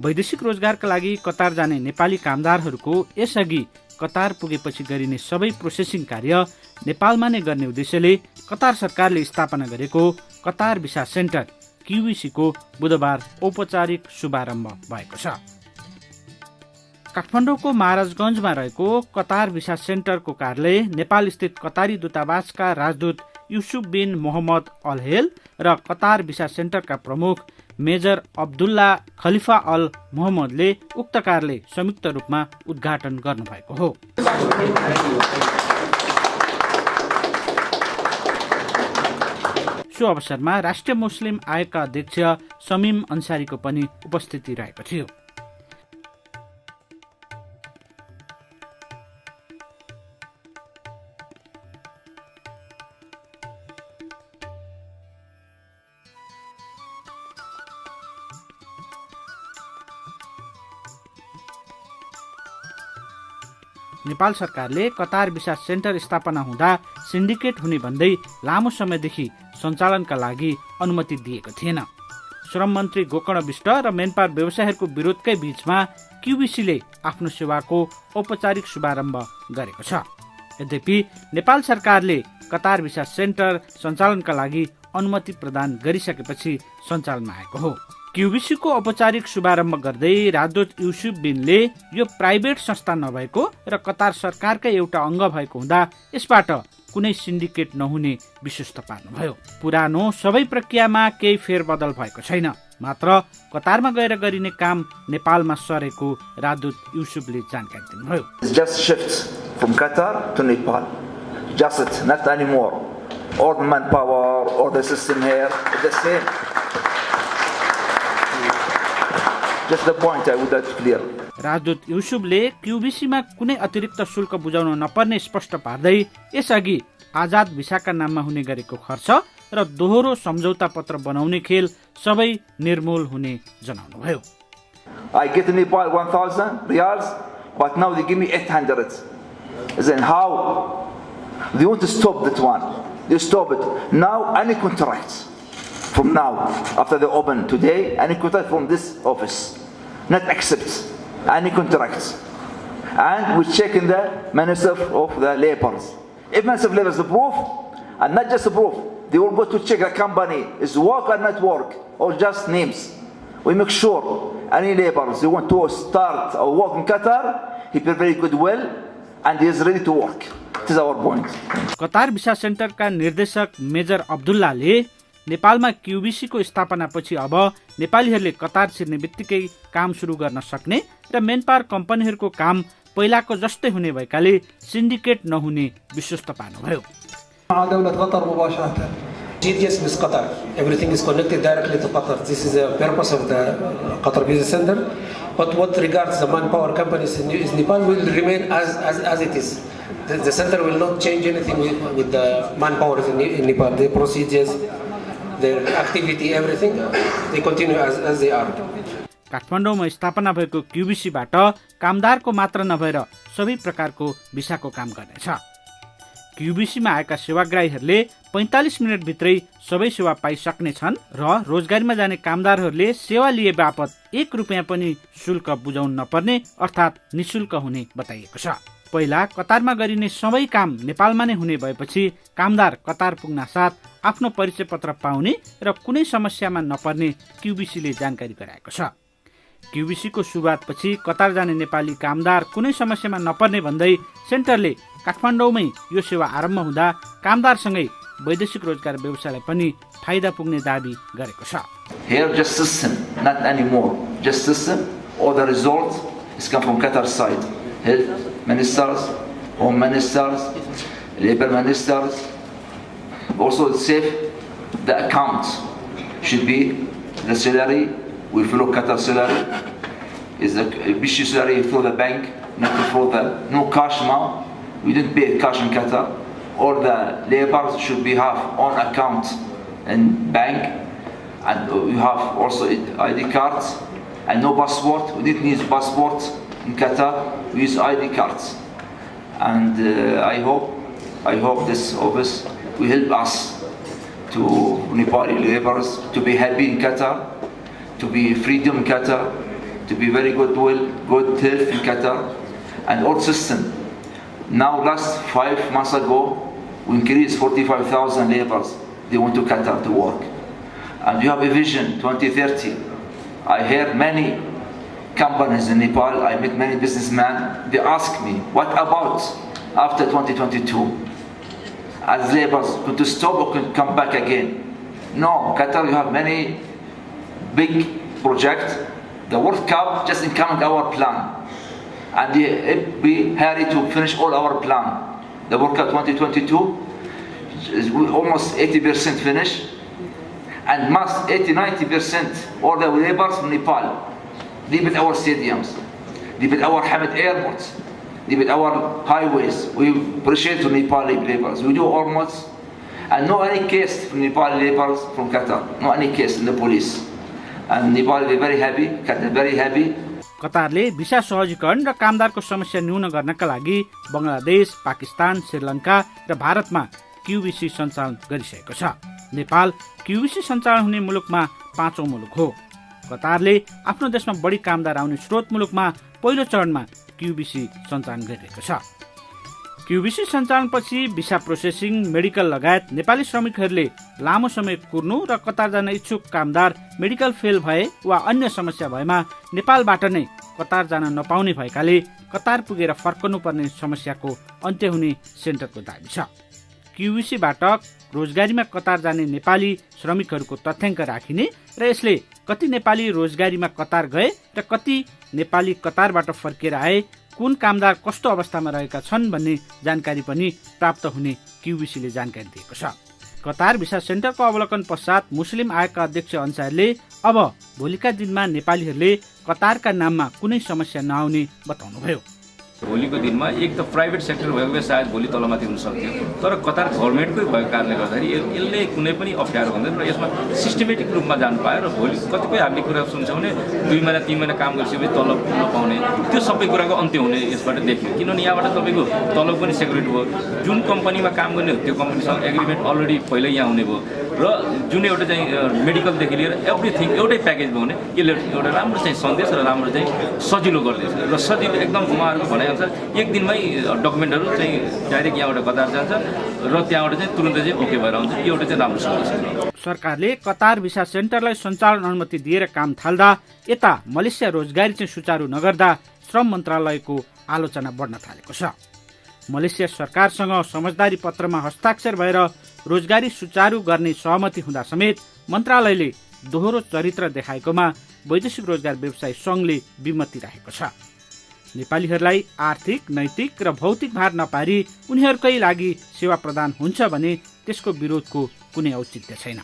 वैदेशिक रोजगारका लागि कतार जाने नेपाली कामदारहरूको यसअघि कतार पुगेपछि गरिने सबै प्रोसेसिङ कार्य नेपालमा नै गर्ने उद्देश्यले कतार सरकारले स्थापना गरेको कतार भिसा सेन्टर QVC को बुधबार औपचारिक शुभारम्भ भएको छ। काठमाडौँको महाराजगञ्जमा रहेको कतार भिसा सेन्टरको कार्यालय नेपाल स्थित कतारी दूतावासका राजदूत युसुफ बिन मोहम्मद अल-हेल र कतार भिसा सेन्टरका प्रमुख मेजर अब्दुल्ला खलिफा अल मोहम्मदले उक्त कार्यालय संयुक्त रूपमा उद्घाटन गर्नुभएको हो। सो अवसरमा राष्ट्रिय मुस्लिम आयोगका अध्यक्ष समीम अन्सारीको पनि उपस्थिति रहेको थियो। नेपाल सरकारले कतार भिसा सेन्टर स्थापना हुँदा सिन्डिकेट हुने भन्दै लामो समयदेखि सञ्चालनका लागि अनुमति दिएको थिएन। श्रम मन्त्री गोकर्ण विष्ट र मेनपावर व्यवसायहरूको विरोधकै बीचमा QVCले आफ्नो सेवाको औपचारिक शुभारम्भ गरेको छ। यद्यपि नेपाल सरकारले कतार भिसा सेन्टर सञ्चालनका लागि अनुमति प्रदान गरिसकेपछि सञ्चालनमा आएको हो। QVC को औपचारिक शुभारम्भ गर्दै राजदूत युसुफ बिनले यो प्राइभेट संस्था नभएको र कतार सरकारकै एउटा अङ्ग भएको हुँदा यसबाट कुनै सिन्डिकेट नहुने विश्वस्त पार्नुभयो। पुरानो सबै प्रक्रियामा केही फेरबदल भएको छैन, मात्र कतारमा गएर गरिने काम नेपालमा सरेको राजदूत युसुफले जानकारी दिनुभयो। Just shift from Qatar to Nepal. Just it, not anymore. All the manpower, all the system here, the same. Just the point I would like to clear. राजदूत युसुफले QVCमा कुनै अतिरिक्त शुल्क बुझाउन नपर्ने स्पष्ट पार्दै यसअघि आजाद भिसाका नाममा हुने गरेको खर्च र दोहोरो सम्झौता पत्र बनाउने खेल सबै निर्मूल हुने जनाउनुभयो। I get in Nepal 1,000 riyals, but now they give me 800. Then how? They want to stop that one. They stop it. Now any contract from now, after they open today, any contract from this office, not accept any contracts. And we check in the Minister of the Labours. If Minister of Labour is approved, and not just approved, they will go to check the company is work or not work, or just names. We make sure any labourers they want to start or work in Qatar, he prepare very good well, and he is ready to work. This is our point. Qatar visa सेन्टरका निर्देशक major अब्दुल्लाले नेपालमा QVC को स्थापनापछि अब नेपालीहरूले Qatar छिर्ने बित्तिकै काम सुरु गर्न सक्ने र मेनपावर कम्पनीहरूको काम पहिलाको जस्तै हुने भएकाले सिन्डिकेट नहुने विश्वस्त पार्नुभयो। GDS with Qatar. Everything is connected directly to Qatar. This is the purpose of the Qatar Business Center. But what regards the manpower companies in Nepal will remain as it is. The center will not change anything with the manpower in Nepal. The procedures, their activity, everything, they continue as they are. काठमाडौँमा स्थापना भएको QVCबाट कामदारको मात्र नभएर सबै प्रकारको भिसाको काम गर्नेछ। QVCमा आएका सेवाग्राहीहरूले 45 मिनट भित्रै सबै सेवा पाइसक्नेछन् र रोजगारीमा जाने कामदारहरूले सेवा लिए बापत 1 रुपैयाँ पनि शुल्क बुझाउन नपर्ने अर्थात् निशुल्क हुने बताइएको छ। पहिला कतारमा गरिने सबै काम नेपालमा नै हुने भएपछि कामदार कतार पुग्न साथ आफ्नो परिचय पत्र पाउने र कुनै समस्यामा नपर्ने QVCले जानकारी गराएको छ। QVC को सुरुवातपछि कतार जाने नेपाली कामदार कुनै समस्यामा नपर्ने भन्दै सेन्टरले काठमाडौँमै यो सेवा आरम्भ हुँदा कामदारसँगै वैदेशिक रोजगार व्यवसायलाई पनि फाइदा पुग्ने दाबी गरेको छ। Here just system, not anymore. Just system. All the results is come from Qatar side. Health ministers, home ministers, labor ministers. Also it's safe. The account should be the salary. We follow Qatar salary. Is the BC salary through the bank, not through the no cash now. We didn't pay cash in Qatar. All the laborers should be have on account in bank, and we have also ID cards and no passport. We didn't need passport in Qatar. We use ID cards, and I hope this office will help us to Nepali laborers to be happy in Qatar, to be freedom in Qatar, to be very good health in Qatar, and all system. Now, last 5 months ago, we increased 45,000 laborers. They went to Qatar to work. And we have a vision, 2030. I heard many companies in Nepal, I met many businessmen, they ask me, what about after 2022? As laborers, going to stop or can come back again? No, Qatar, you have many big projects. The World Cup just incoming our plan. And we hurry to finish all our plan. The World Cup 2022 is almost 80% finished. And most 80-90% all the laborers from Nepal. They build our stadiums. They build our Hamid airports. They build our highways. We appreciate the Nepali laborers. We do almost, and no any case from Nepali laborers from Qatar. No any case in the police. And Nepal is very happy. Qatar very happy. कतारले visa सहजीकरण र कामदारको समस्या न्यून गर्नका लागि बंगलादेश, पाकिस्तान, श्रीलङ्का र भारतमा क्युबिसी सञ्चालन गरिसकेको छ। नेपाल क्युबिसी सञ्चालन हुने मुलुकमा 5औं मुलुक हो। कतारले आफ्नो देशमा बढी कामदार आउने स्रोत मुलुकमा पहिलो चरणमा क्युबिसी सञ्चालन गरिरहेको छ। क्युबिसी सञ्चालनपछि भिसा प्रोसेसिङ, मेडिकल लगायत नेपाली श्रमिकहरूले लामो समय कुर्नु र कतार जान इच्छुक कामदार मेडिकल फेल भए वा अन्य समस्या भएमा नेपालबाट नै कतार जान नपाउने भएकाले कतार पुगेर फर्कनु पर्ने समस्याको अन्त्य हुने सेन्टरको दाबी छ। क्युबिसीबाट रोजगारीमा कतार जाने नेपाली श्रमिकहरूको तथ्याङ्क राखिने र यसले कति नेपाली रोजगारीमा कतार गए र कति नेपाली कतारबाट फर्केर आए, कुन कामदार कस्तो अवस्थामा रहेका छन् भन्ने जानकारी पनि प्राप्त हुने क्युबिसीले जानकारी दिएको छ। कतार भिसा सेन्टरको अवलोकन पश्चात मुस्लिम आयोगका अध्यक्ष अन्सारले अब भोलिका दिनमा नेपालीहरूले कतारका नाममा कुनै समस्या नआउने बताउनुभयो। भोलिको दिनमा एक त प्राइभेट सेक्टर भएको भए सायद भोलि तलमाथि हुन सक्थ्यो, तर कतार गभर्मेन्टकै भएको कारणले गर्दाखेरि यसले कुनै पनि अप्ठ्यारो हुँदैन र यसमा सिस्टमेटिक रूपमा जानु पायो र भोलि कतिपय हामीले कुरा सुन्छौँ भने 2 महिना 3 महिना काम गरिसकेपछि तलब नपाउने, त्यो सबै कुराको अन्त्य हुने यसबाट देख्यो। किनभने यहाँबाट तपाईँको तलब पनि सेक्युरिटी भयो, जुन कम्पनीमा काम गर्ने हो त्यो कम्पनीसँग एग्रिमेन्ट अलरेडी पहिल्यै यहाँ हुने भयो र जुन एउटा चाहिँ मेडिकलदेखि लिएर एभ्रिथिङ एउटै प्याकेजमा हुने, यसले एउटा राम्रो चाहिँ सन्देश र राम्रो चाहिँ सजिलो गर्दैछ र सजिलो एकदम उहाँहरूको भनाइअनुसार एक दिनमै डकुमेन्टहरू चाहिँ डाइरेक्ट यहाँबाट कतार जान्छ र त्यहाँबाट चाहिँ तुरुन्तै चाहिँ ओके भएर आउँछ। यो एउटा चाहिँ राम्रो सन्देश हो। सरकारले कतार भिसा सेन्टरलाई सञ्चालन अनुमति दिएर काम थाल्दा यता मलेसिया रोजगारी चाहिँ सुचारू नगर्दा श्रम मन्त्रालयको आलोचना बढ्न थालेको छ। मलेसिया सरकारसँग समझदारी पत्रमा हस्ताक्षर भएर रोजगारी सुचारू गर्ने सहमति हुँदा समेत मन्त्रालयले दोहोरो चरित्र देखाएकोमा वैदेशिक रोजगार व्यवसाय संघले विमति राखेको छ। नेपालीहरूलाई आर्थिक, नैतिक र भौतिक भार नपारी उनीहरूकै लागि सेवा प्रदान हुन्छ भने त्यसको विरोधको कुनै औचित्य छैन।